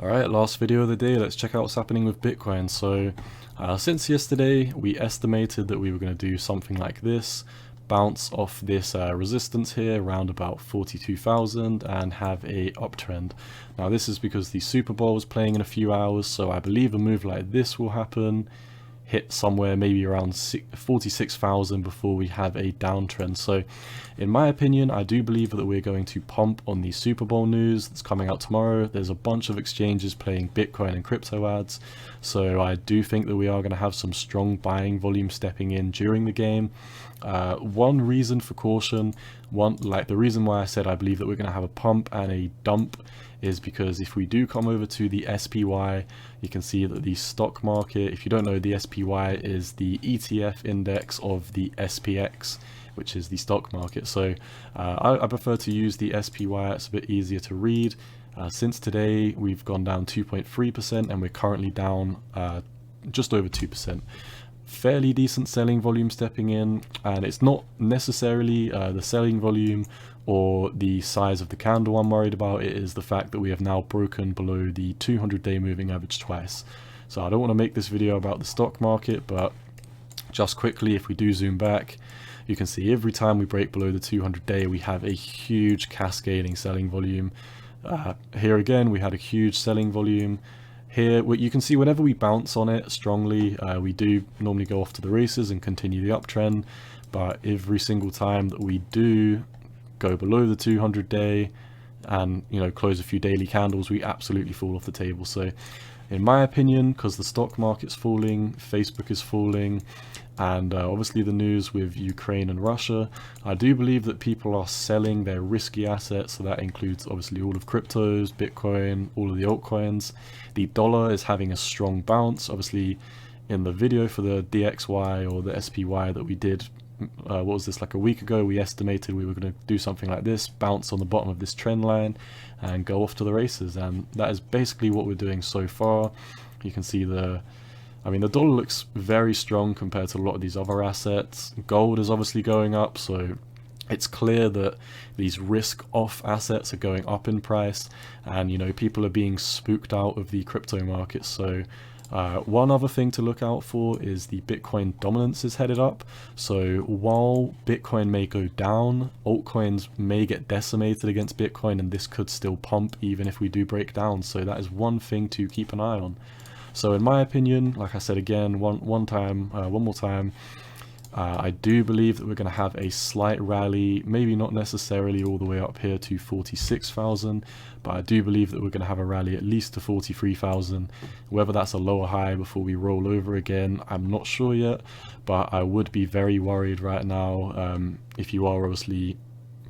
Alright, last video of the day, let's check out what's happening with Bitcoin. So, since yesterday, we estimated that we were going to do something like this, bounce off this resistance here around about 42,000 and have a uptrend. Now this is because the Superbowl is playing in a few hours, so I believe a move like this will happen, hit somewhere maybe around 46,000 before we have a downtrend. So in my opinion, I do believe that we're going to pump on the Super Bowl news that's coming out tomorrow. There's a bunch of exchanges playing Bitcoin and crypto ads, so I do think that we are going to have some strong buying volume stepping in during the game. One reason for caution, the reason why I said I believe that we're going to have a pump and a dump is because if we do come over to the SPY, you can see that the stock market, if you don't know, the SPY is the ETF index of the SPX, which is the stock market. So I prefer to use the SPY, it's a bit easier to read. Since today, we've gone down 2.3% and we're currently down just over 2%. Fairly decent selling volume stepping in, and it's not necessarily the selling volume or the size of the candle I'm worried about. It is the fact that we have now broken below the 200-day moving average twice. So I don't want to make this video about the stock market, but just quickly, if we do zoom back, you can see every time we break below the 200-day, we have a huge cascading selling volume. Here again, we had a huge selling volume. Here, you can see whenever we bounce on it strongly, we do normally go off to the races and continue the uptrend. But every single time that we do go below the 200-day and close a few daily candles, we absolutely fall off the table. So in my opinion, because the stock market's falling, Facebook is falling, and obviously the news with Ukraine and Russia, I do believe that people are selling their risky assets. So that includes obviously all of cryptos, Bitcoin, all of the altcoins. The dollar is having a strong bounce. Obviously in the video for the DXY or the SPY that we did, what was this, like a week ago, we estimated we were going to do something like this, bounce on the bottom of this trend line and go off to the races, and that is basically what we're doing so far. You can see the dollar looks very strong compared to a lot of these other assets. Gold is obviously going up, so it's clear that these risk off assets are going up in price, and people are being spooked out of the crypto market. So one other thing to look out for is the Bitcoin dominance is headed up. So while Bitcoin may go down, altcoins may get decimated against Bitcoin, and this could still pump even if we do break down. So that is one thing to keep an eye on. So in my opinion, like I said again, one more time, I do believe that we're going to have a slight rally, maybe not necessarily all the way up here to 46,000, but I do believe that we're going to have a rally at least to 43,000. Whether that's a lower high before we roll over again, I'm not sure yet, but I would be very worried right now. If you are obviously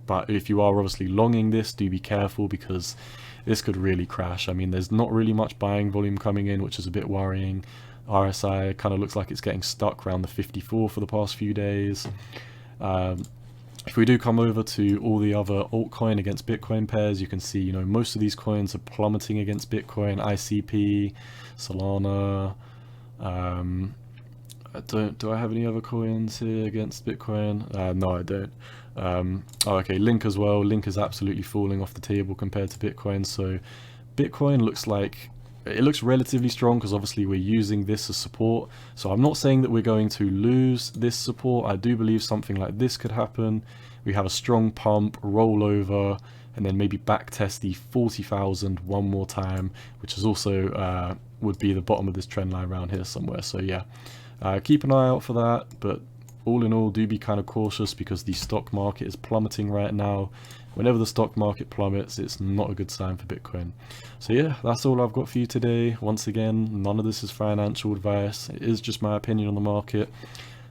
longing this, do be careful, because this could really crash. There's not really much buying volume coming in, which is a bit worrying. RSI kind of looks like it's getting stuck around the 54 for the past few days. If we do come over to all the other altcoin against Bitcoin pairs, you can see most of these coins are plummeting against Bitcoin. ICP, Solana. Do I have any other coins here against Bitcoin? No, I don't. Okay, Link as well. Link is absolutely falling off the table compared to Bitcoin. So Bitcoin looks relatively strong because obviously we're using this as support. So I'm not saying that we're going to lose this support. I do believe something like this could happen. We have a strong pump, roll over, and then maybe back test the 40,000 one more time, which is also would be the bottom of this trend line around here somewhere. So yeah, keep an eye out for that. But all in all, do be kind of cautious because the stock market is plummeting right now. Whenever the stock market plummets, it's not a good sign for Bitcoin. So yeah, that's all I've got for you today. Once again, none of this is financial advice. It is just my opinion on the market.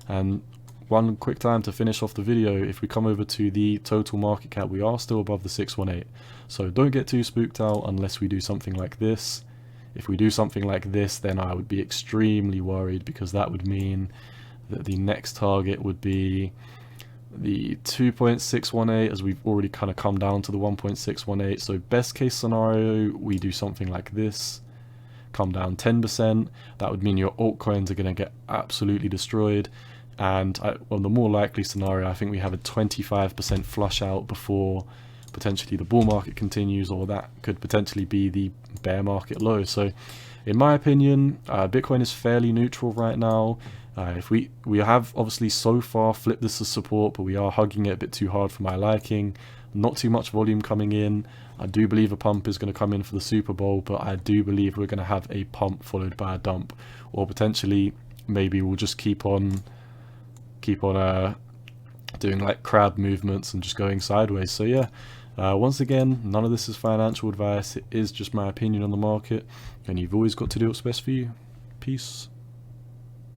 And one quick time to finish off the video, if we come over to the total market cap, we are still above the 618. So don't get too spooked out unless we do something like this. If we do something like this, then I would be extremely worried, because that would mean that the next target would be the 2.618, as we've already kind of come down to the 1.618. So best case scenario, we do something like this, come down 10%. That would mean your altcoins are going to get absolutely destroyed. And the more likely scenario, I think we have a 25% flush out before potentially the bull market continues, or that could potentially be the bear market low. So in my opinion, Bitcoin is fairly neutral right now. If we have obviously so far flipped this as support, but we are hugging it a bit too hard for my liking. Not too much volume coming in. I do believe a pump is going to come in for the Super Bowl, but I do believe we're going to have a pump followed by a dump, or potentially maybe we'll just keep on doing like crab movements and just going sideways. So yeah, once again, none of this is financial advice. It is just my opinion on the market, and you've always got to do what's best for you. Peace.